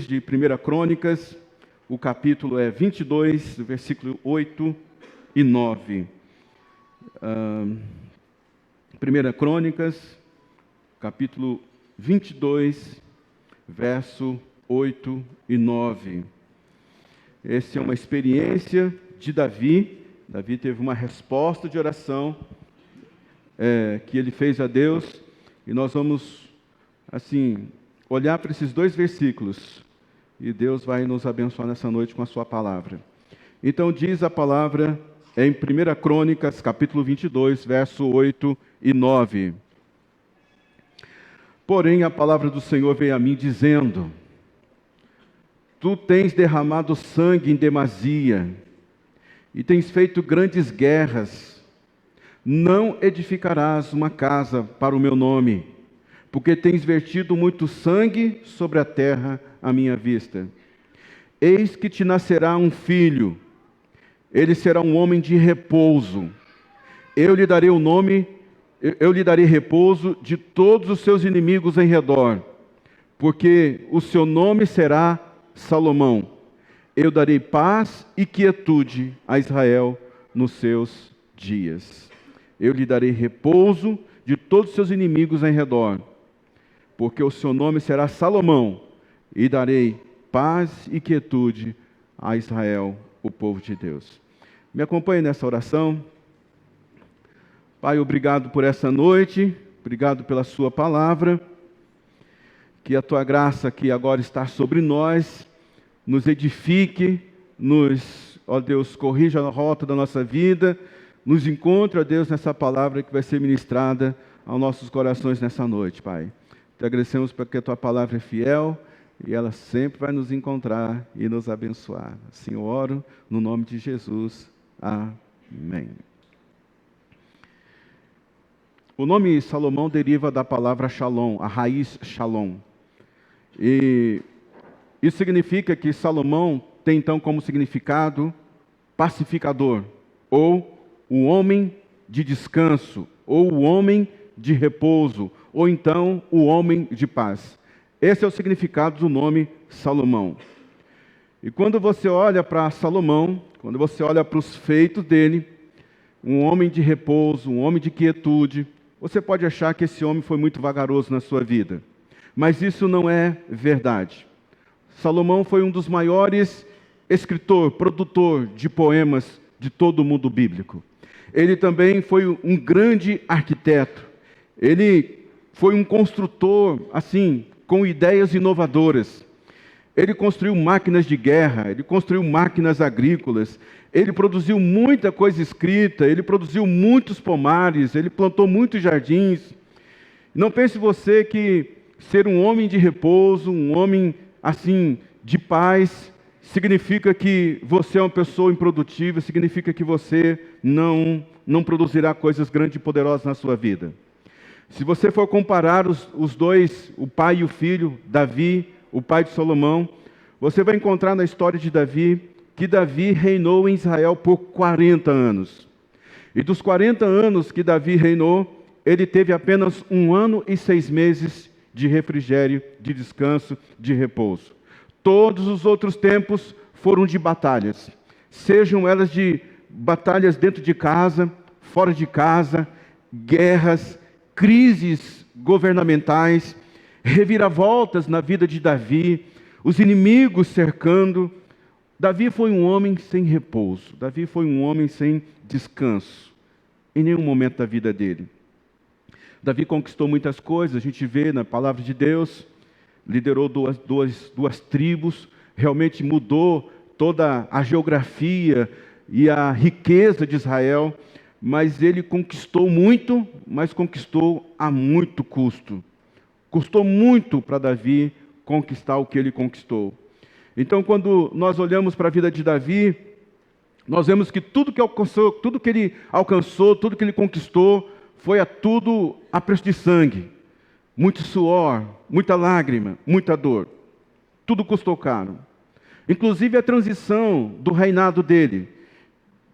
De 1 Crônicas, o capítulo é 22, versículo 8 e 9. 1 Crônicas, capítulo 22, verso 8 e 9. Essa é uma experiência de Davi. Davi teve uma resposta de oração que ele fez a Deus, e nós vamos, assim, olhar para esses dois versículos, e Deus vai nos abençoar nessa noite com a sua palavra. Então diz a palavra em 1 Crônicas, capítulo 22, verso 8 e 9. Porém a palavra do Senhor veio a mim dizendo: Tu tens derramado sangue em demasia, e tens feito grandes guerras. Não edificarás uma casa para o meu nome, porque tens vertido muito sangue sobre a terra à minha vista. Eis que te nascerá um filho, ele será um homem de repouso. Eu lhe darei repouso de todos os seus inimigos em redor, porque o seu nome será Salomão. Eu darei paz e quietude a Israel nos seus dias. Eu lhe darei repouso de todos os seus inimigos em redor, porque o seu nome será Salomão, e darei paz e quietude a Israel, o povo de Deus. Me acompanhe nessa oração. Pai, obrigado por essa noite, obrigado pela sua palavra, que a tua graça que agora está sobre nós, nos edifique, ó Deus, corrija a rota da nossa vida, nos encontre, ó Deus, nessa palavra que vai ser ministrada aos nossos corações nessa noite, Pai. Te agradecemos porque a tua palavra é fiel e ela sempre vai nos encontrar e nos abençoar. Assim eu oro no nome de Jesus. Amém. O nome Salomão deriva da palavra Shalom, a raiz Shalom. E isso significa que Salomão tem então como significado pacificador, ou o homem de descanso, ou o homem de repouso, ou então o homem de paz. Esse é o significado do nome Salomão. E quando você olha para Salomão, quando você olha para os feitos dele, um homem de repouso, um homem de quietude, você pode achar que esse homem foi muito vagaroso na sua vida. Mas isso não é verdade. Salomão foi um dos maiores produtor de poemas de todo o mundo bíblico. Ele também foi um grande arquiteto. Ele foi um construtor, assim, com ideias inovadoras. Ele construiu máquinas de guerra, ele construiu máquinas agrícolas, ele produziu muita coisa escrita, ele produziu muitos pomares, ele plantou muitos jardins. Não pense você que ser um homem de repouso, um homem, assim, de paz, significa que você é uma pessoa improdutiva, significa que você não produzirá coisas grandes e poderosas na sua vida. Se você for comparar os dois, o pai e o filho, Davi, o pai de Salomão, você vai encontrar na história de Davi, que Davi reinou em Israel por 40 anos. E dos 40 anos que Davi reinou, ele teve apenas 1 ano e 6 meses de refrigério, de descanso, de repouso. Todos os outros tempos foram de batalhas, sejam elas de batalhas dentro de casa, fora de casa, guerras, crises governamentais, reviravoltas na vida de Davi, os inimigos cercando. Davi foi um homem sem repouso, Davi foi um homem sem descanso, em nenhum momento da vida dele. Davi conquistou muitas coisas, a gente vê na palavra de Deus, liderou duas tribos, realmente mudou toda a geografia e a riqueza de Israel, mas ele conquistou muito, mas conquistou a muito custo. Custou muito para Davi conquistar o que ele conquistou. Então, quando nós olhamos para a vida de Davi, nós vemos que tudo que ele alcançou, tudo que ele conquistou, foi tudo a preço de sangue. Muito suor, muita lágrima, muita dor. Tudo custou caro. Inclusive a transição do reinado dele,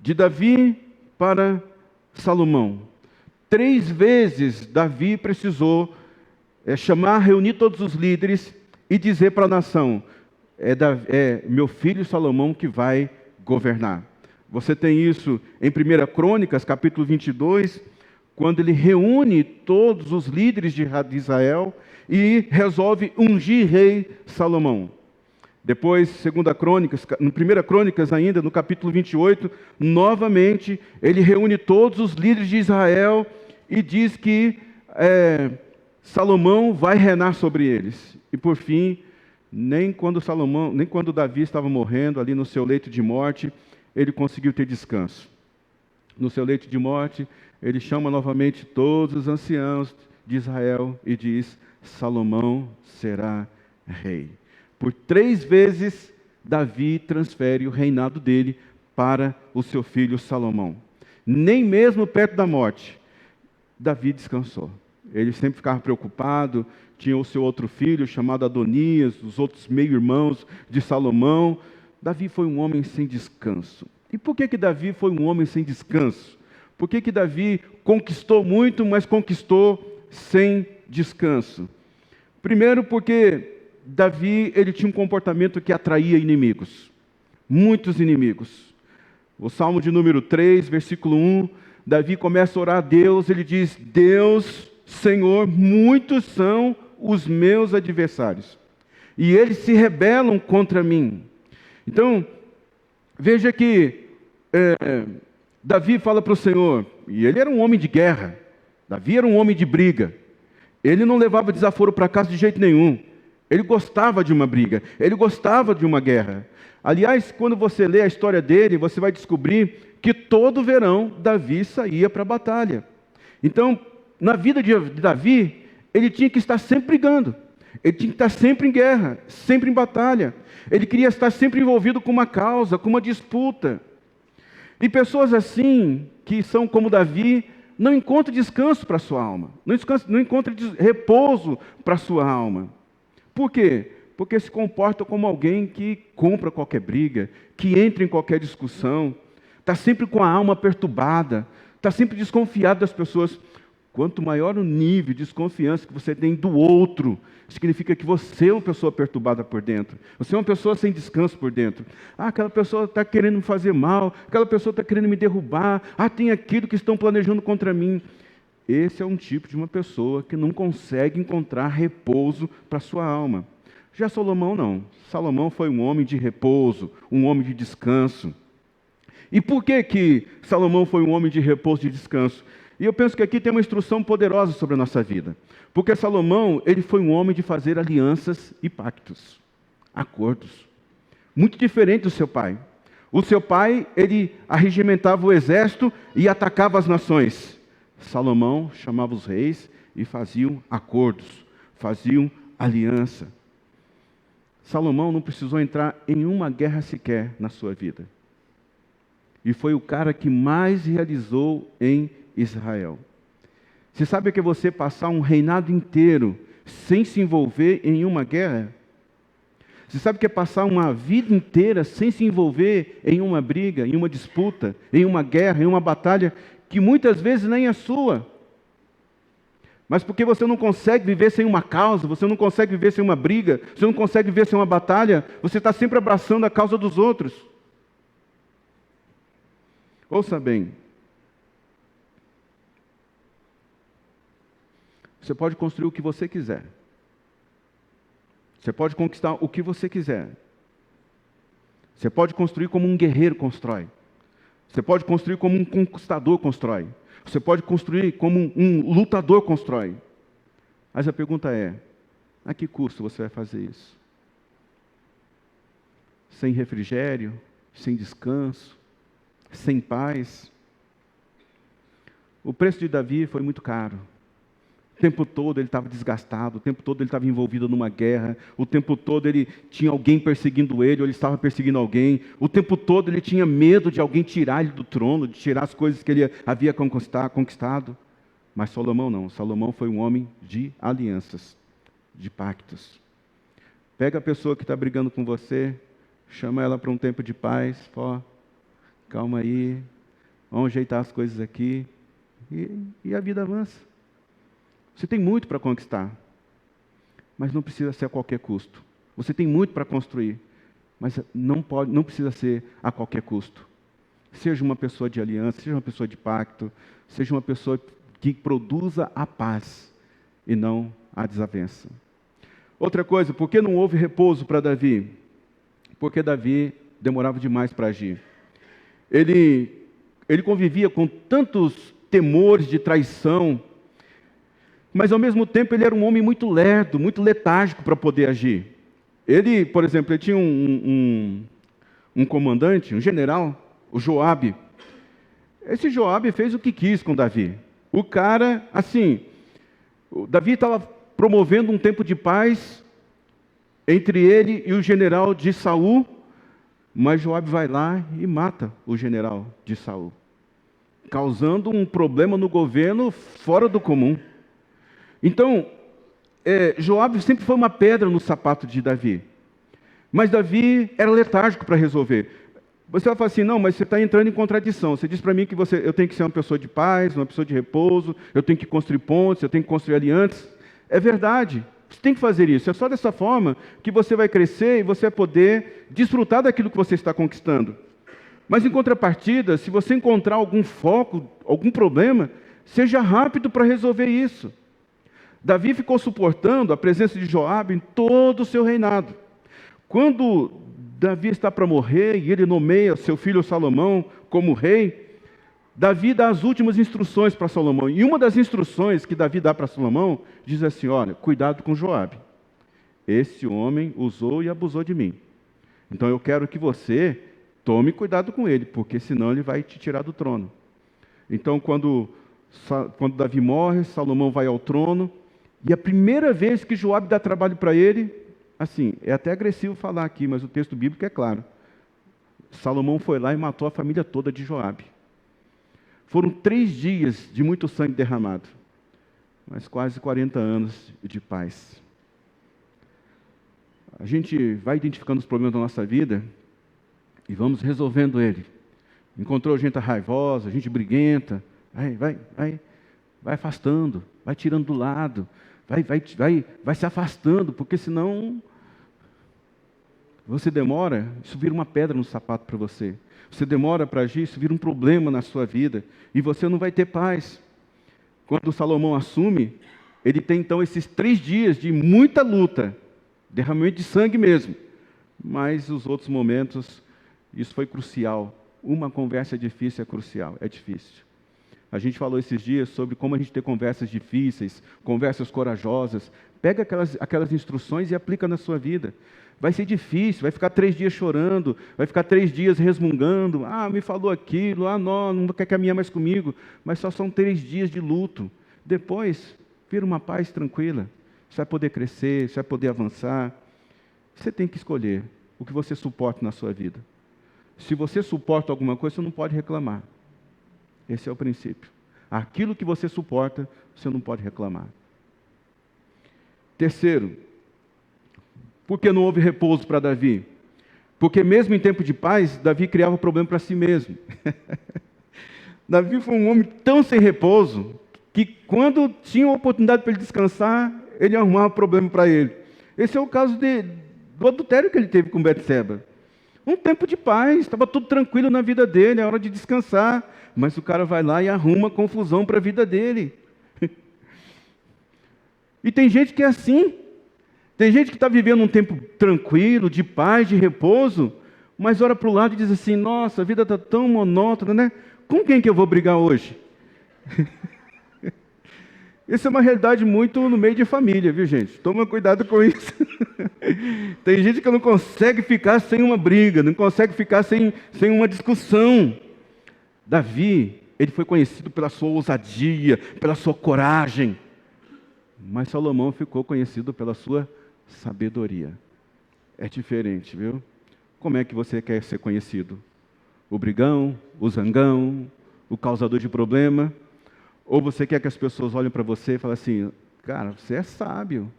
de Davi para Salomão. 3 vezes Davi precisou reunir todos os líderes e dizer para a nação: é meu filho Salomão que vai governar. Você tem isso em 1 Crônicas, capítulo 22, quando ele reúne todos os líderes de Israel e resolve ungir rei Salomão. Depois, 2 Crônicas, no 1 Crônicas ainda, no capítulo 28, novamente, ele reúne todos os líderes de Israel e diz que Salomão vai reinar sobre eles. E por fim, nem quando Davi estava morrendo ali no seu leito de morte, ele conseguiu ter descanso. No seu leito de morte, ele chama novamente todos os anciãos de Israel e diz: Salomão será rei. Por 3 vezes, Davi transfere o reinado dele para o seu filho Salomão. Nem mesmo perto da morte, Davi descansou. Ele sempre ficava preocupado, tinha o seu outro filho chamado Adonias, os outros meio-irmãos de Salomão. Davi foi um homem sem descanso. E por que Davi foi um homem sem descanso? Por que Davi conquistou muito, mas conquistou sem descanso? Primeiro porque Davi ele tinha um comportamento que atraía inimigos, muitos inimigos. O Salmo de número 3, versículo 1, Davi começa a orar a Deus, ele diz: Deus, Senhor, muitos são os meus adversários, e eles se rebelam contra mim. Então, veja que Davi fala para o Senhor, e ele era um homem de guerra, Davi era um homem de briga, ele não levava desaforo para casa de jeito nenhum, ele gostava de uma briga, ele gostava de uma guerra. Aliás, quando você lê a história dele, você vai descobrir que todo verão Davi saía para a batalha. Então, na vida de Davi, ele tinha que estar sempre brigando, ele tinha que estar sempre em guerra, sempre em batalha. Ele queria estar sempre envolvido com uma causa, com uma disputa. E pessoas assim, que são como Davi, não encontram descanso para a sua alma, não encontram repouso para a sua alma. Por quê? Porque se comporta como alguém que compra qualquer briga, que entra em qualquer discussão, está sempre com a alma perturbada, está sempre desconfiado das pessoas. Quanto maior o nível de desconfiança que você tem do outro, significa que você é uma pessoa perturbada por dentro. Você é uma pessoa sem descanso por dentro. Aquela pessoa está querendo me fazer mal, aquela pessoa está querendo me derrubar, tem aquilo que estão planejando contra mim. Esse é um tipo de uma pessoa que não consegue encontrar repouso para a sua alma. Já Salomão não. Salomão foi um homem de repouso, um homem de descanso. E por que Salomão foi um homem de repouso e de descanso? E eu penso que aqui tem uma instrução poderosa sobre a nossa vida. Porque Salomão, ele foi um homem de fazer alianças e pactos, acordos. Muito diferente do seu pai. O seu pai, ele arregimentava o exército e atacava as nações. Salomão chamava os reis e faziam acordos, faziam aliança. Salomão não precisou entrar em uma guerra sequer na sua vida. E foi o cara que mais realizou em Israel. Você sabe o que é você passar um reinado inteiro sem se envolver em uma guerra? Você sabe o que é passar uma vida inteira sem se envolver em uma briga, em uma disputa, em uma guerra, em uma batalha que muitas vezes nem é sua? Mas porque você não consegue viver sem uma causa, você não consegue viver sem uma briga, você não consegue viver sem uma batalha, você está sempre abraçando a causa dos outros. Ouça bem. Você pode construir o que você quiser. Você pode conquistar o que você quiser. Você pode construir como um guerreiro constrói. Você pode construir como um conquistador constrói. Você pode construir como um lutador constrói. Mas a pergunta é: a que custo você vai fazer isso? Sem refrigério, sem descanso, sem paz? O preço de Davi foi muito caro. O tempo todo ele estava desgastado, o tempo todo ele estava envolvido numa guerra, o tempo todo ele tinha alguém perseguindo ele, ou ele estava perseguindo alguém, o tempo todo ele tinha medo de alguém tirar ele do trono, de tirar as coisas que ele havia conquistado. Mas Salomão não, Salomão foi um homem de alianças, de pactos. Pega a pessoa que está brigando com você, chama ela para um tempo de paz, calma aí, vamos ajeitar as coisas aqui, e a vida avança. Você tem muito para conquistar, mas não precisa ser a qualquer custo. Você tem muito para construir, mas não precisa ser a qualquer custo. Seja uma pessoa de aliança, seja uma pessoa de pacto, seja uma pessoa que produza a paz e não a desavença. Outra coisa, por que não houve repouso para Davi? Porque Davi demorava demais para agir. Ele convivia com tantos temores de traição, mas ao mesmo tempo ele era um homem muito lerdo, muito letárgico para poder agir. Ele, por exemplo, ele tinha um comandante, um general, o Joabe. Esse Joabe fez o que quis com Davi. O cara, assim, o Davi estava promovendo um tempo de paz entre ele e o general de Saul, mas Joabe vai lá e mata o general de Saul, causando um problema no governo fora do comum. Então, Joabe sempre foi uma pedra no sapato de Davi. Mas Davi era letárgico para resolver. Você vai falar assim, não, mas você está entrando em contradição. Você diz para mim que eu tenho que ser uma pessoa de paz, uma pessoa de repouso, eu tenho que construir pontes, eu tenho que construir alianças. É verdade, você tem que fazer isso. É só dessa forma que você vai crescer e você vai poder desfrutar daquilo que você está conquistando. Mas em contrapartida, se você encontrar algum foco, algum problema, seja rápido para resolver isso. Davi ficou suportando a presença de Joabe em todo o seu reinado. Quando Davi está para morrer e ele nomeia seu filho Salomão como rei, Davi dá as últimas instruções para Salomão. E uma das instruções que Davi dá para Salomão diz assim, olha, cuidado com Joabe. Esse homem usou e abusou de mim. Então eu quero que você tome cuidado com ele, porque senão ele vai te tirar do trono. Então quando Davi morre, Salomão vai ao trono, e a primeira vez que Joabe dá trabalho para ele, assim, é até agressivo falar aqui, mas o texto bíblico é claro. Salomão foi lá e matou a família toda de Joabe. Foram 3 dias de muito sangue derramado, mas quase 40 anos de paz. A gente vai identificando os problemas da nossa vida e vamos resolvendo ele. Encontrou gente raivosa, gente briguenta, vai afastando, vai tirando do lado, vai se afastando, porque senão você demora, isso vira uma pedra no sapato para você. Você demora para agir, isso vira um problema na sua vida, e você não vai ter paz. Quando Salomão assume, ele tem então esses 3 dias de muita luta, derramamento de sangue mesmo, mas os outros momentos, isso foi crucial. Uma conversa difícil é crucial, é difícil. A gente falou esses dias sobre como a gente ter conversas difíceis, conversas corajosas. Pega aquelas instruções e aplica na sua vida. Vai ser difícil, vai ficar 3 dias chorando, vai ficar 3 dias resmungando. Ah, me falou aquilo, não quer caminhar mais comigo. Mas só são 3 dias de luto. Depois, vira uma paz tranquila. Você vai poder crescer, você vai poder avançar. Você tem que escolher o que você suporta na sua vida. Se você suporta alguma coisa, você não pode reclamar. Esse é o princípio. Aquilo que você suporta, você não pode reclamar. Terceiro, por que não houve repouso para Davi? Porque mesmo em tempo de paz, Davi criava problema para si mesmo. Davi foi um homem tão sem repouso, que quando tinha uma oportunidade para ele descansar, ele arrumava problema para ele. Esse é o caso do adultério que ele teve com Betseba. Um tempo de paz, estava tudo tranquilo na vida dele, é hora de descansar. Mas o cara vai lá e arruma confusão para a vida dele. E tem gente que é assim. Tem gente que está vivendo um tempo tranquilo, de paz, de repouso, mas olha para o lado e diz assim, nossa, a vida está tão monótona, né? Com quem que eu vou brigar hoje? Isso é uma realidade muito no meio de família, viu, gente? Toma cuidado com isso. Tem gente que não consegue ficar sem uma briga, não consegue ficar sem uma discussão. Davi, ele foi conhecido pela sua ousadia, pela sua coragem. Mas Salomão ficou conhecido pela sua sabedoria. É diferente, viu? Como é que você quer ser conhecido? O brigão, o zangão, o causador de problema? Ou você quer que as pessoas olhem para você e falem assim, cara, você é sábio.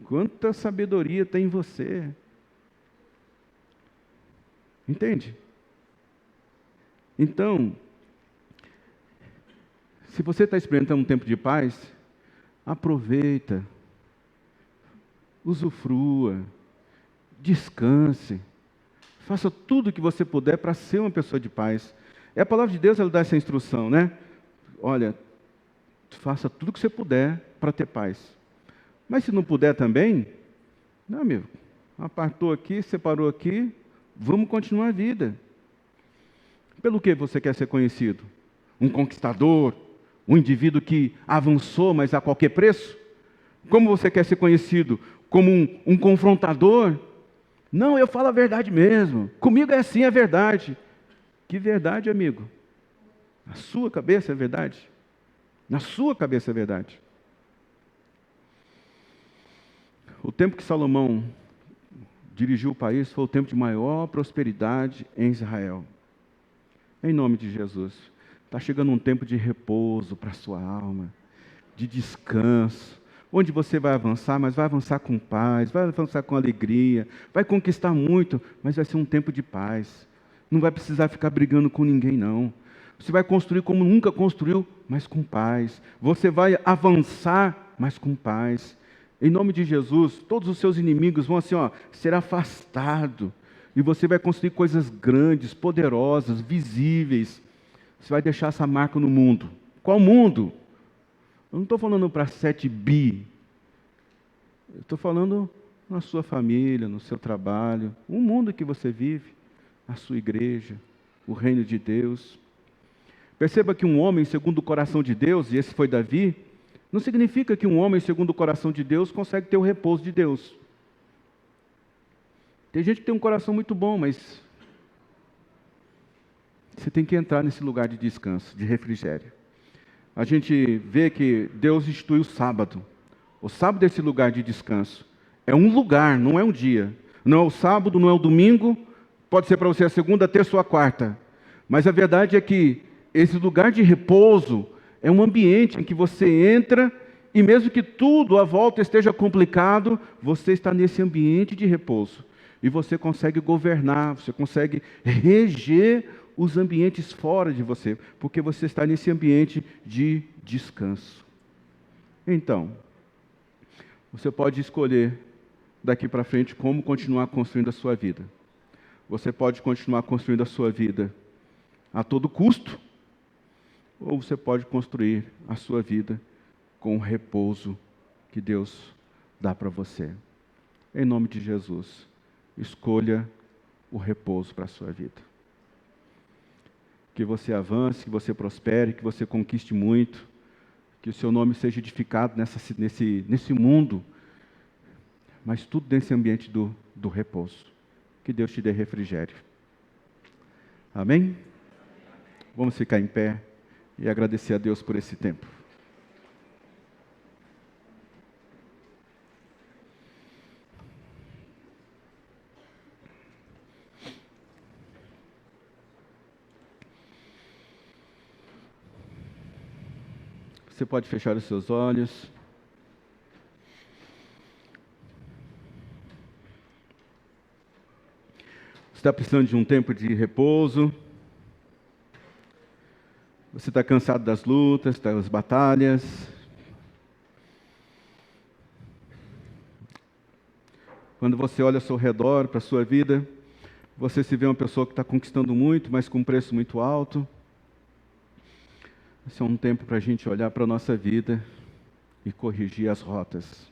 Quanta sabedoria tem em você. Entende? Então, se você está experimentando um tempo de paz, aproveita, usufrua, descanse. Faça tudo o que você puder para ser uma pessoa de paz. É a palavra de Deus, ela dá essa instrução, né? Olha, faça tudo o que você puder para ter paz. Mas se não puder também, não, amigo, apartou aqui, separou aqui, vamos continuar a vida. Pelo que você quer ser conhecido? Um conquistador? Um indivíduo que avançou, mas a qualquer preço? Como você quer ser conhecido? Como um confrontador? Não, eu falo a verdade mesmo. Comigo é assim, é verdade. Que verdade, amigo? Na sua cabeça é verdade? Na sua cabeça é verdade. O tempo que Salomão dirigiu o país foi o tempo de maior prosperidade em Israel. Em nome de Jesus. Está chegando um tempo de repouso para a sua alma, de descanso, onde você vai avançar, mas vai avançar com paz, vai avançar com alegria, vai conquistar muito, mas vai ser um tempo de paz. Não vai precisar ficar brigando com ninguém, não. Você vai construir como nunca construiu, mas com paz. Você vai avançar, mas com paz. Em nome de Jesus, todos os seus inimigos vão assim, ser afastados. E você vai construir coisas grandes, poderosas, visíveis. Você vai deixar essa marca no mundo. Qual mundo? Eu não estou falando para 7 bi. Eu estou falando na sua família, no seu trabalho, o mundo que você vive, a sua igreja, o reino de Deus. Perceba que um homem segundo o coração de Deus, e esse foi Davi, não significa que um homem segundo o coração de Deus consegue ter o repouso de Deus. Tem gente que tem um coração muito bom, mas você tem que entrar nesse lugar de descanso, de refrigério. A gente vê que Deus instituiu o sábado. O sábado é esse lugar de descanso. É um lugar, não é um dia. Não é o sábado, não é o domingo. Pode ser para você a segunda, a terça ou a quarta. Mas a verdade é que esse lugar de repouso é um ambiente em que você entra e mesmo que tudo à volta esteja complicado, você está nesse ambiente de repouso. E você consegue governar, você consegue reger os ambientes fora de você, porque você está nesse ambiente de descanso. Então, você pode escolher daqui para frente como continuar construindo a sua vida. Você pode continuar construindo a sua vida a todo custo, ou você pode construir a sua vida com o repouso que Deus dá para você. Em nome de Jesus, escolha o repouso para a sua vida. Que você avance, que você prospere, que você conquiste muito, que o seu nome seja edificado nesse mundo, mas tudo nesse ambiente do repouso. Que Deus te dê refrigério. Amém? Vamos ficar em pé e agradecer a Deus por esse tempo. Você pode fechar os seus olhos. Você está precisando de um tempo de repouso. Você está cansado das lutas, das batalhas. Quando você olha ao seu redor, para a sua vida, você se vê uma pessoa que está conquistando muito, mas com um preço muito alto. Esse é um tempo para a gente olhar para a nossa vida e corrigir as rotas.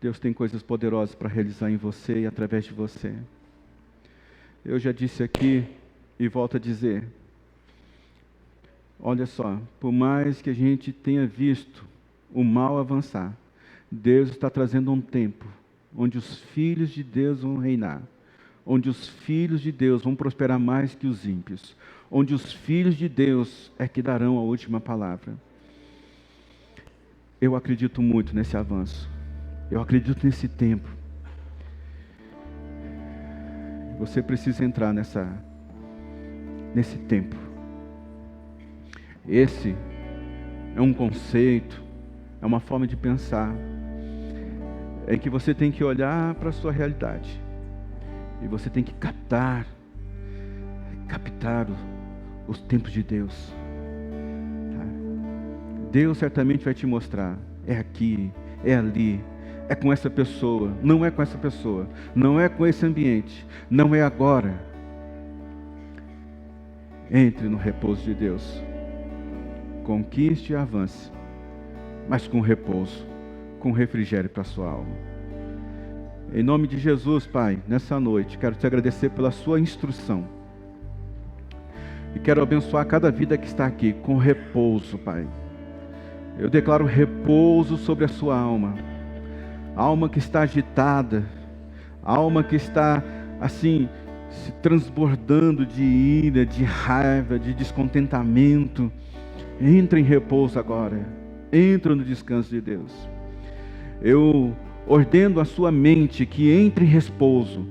Deus tem coisas poderosas para realizar em você e através de você. Eu já disse aqui e volto a dizer. Olha só, por mais que a gente tenha visto o mal avançar, Deus está trazendo um tempo onde os filhos de Deus vão reinar, onde os filhos de Deus vão prosperar mais que os ímpios, onde os filhos de Deus é que darão a última palavra. Eu acredito muito nesse avanço, eu acredito nesse tempo. Você precisa entrar nesse tempo. Esse é um conceito, é uma forma de pensar, é que você tem que olhar para a sua realidade e você tem que captar os tempos de Deus. Deus certamente vai te mostrar, é aqui, é ali, é com essa pessoa, não é com essa pessoa, não é com esse ambiente, não é agora. Entre no repouso de Deus. Conquiste e avance, mas com repouso, com refrigério para a sua alma. Em nome de Jesus, Pai, nessa noite, quero te agradecer pela sua instrução. E quero abençoar cada vida que está aqui com repouso, Pai. Eu declaro repouso sobre a sua alma. Alma que está agitada, alma que está, assim, se transbordando de ira, de raiva, de descontentamento. Entra em repouso agora. Entra no descanso de Deus. Eu ordeno a sua mente que entre em repouso.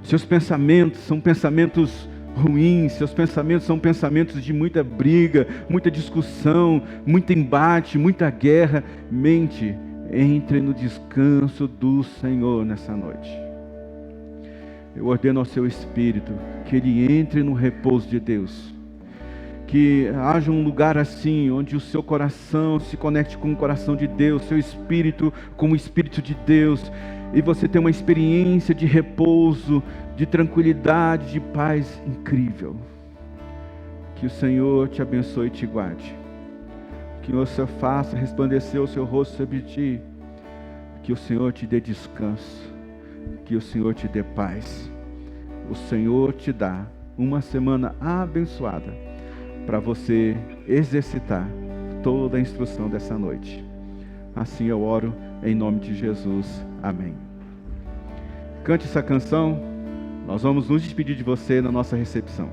Seus pensamentos são pensamentos ruins, seus pensamentos são pensamentos de muita briga, muita discussão, muito embate, muita guerra. Mente, entre no descanso do Senhor nessa noite. Eu ordeno ao seu espírito que ele entre no repouso de Deus. Que haja um lugar assim, onde o seu coração se conecte com o coração de Deus, seu espírito com o Espírito de Deus, e você tem uma experiência de repouso, de tranquilidade, de paz incrível. Que o Senhor te abençoe e te guarde. Que o Senhor faça resplandecer o seu rosto sobre ti. Que o Senhor te dê descanso. Que o Senhor te dê paz. O Senhor te dá uma semana abençoada para você exercitar toda a instrução dessa noite. Assim eu oro em nome de Jesus. Amém. Cante essa canção. Nós vamos nos despedir de você na nossa recepção.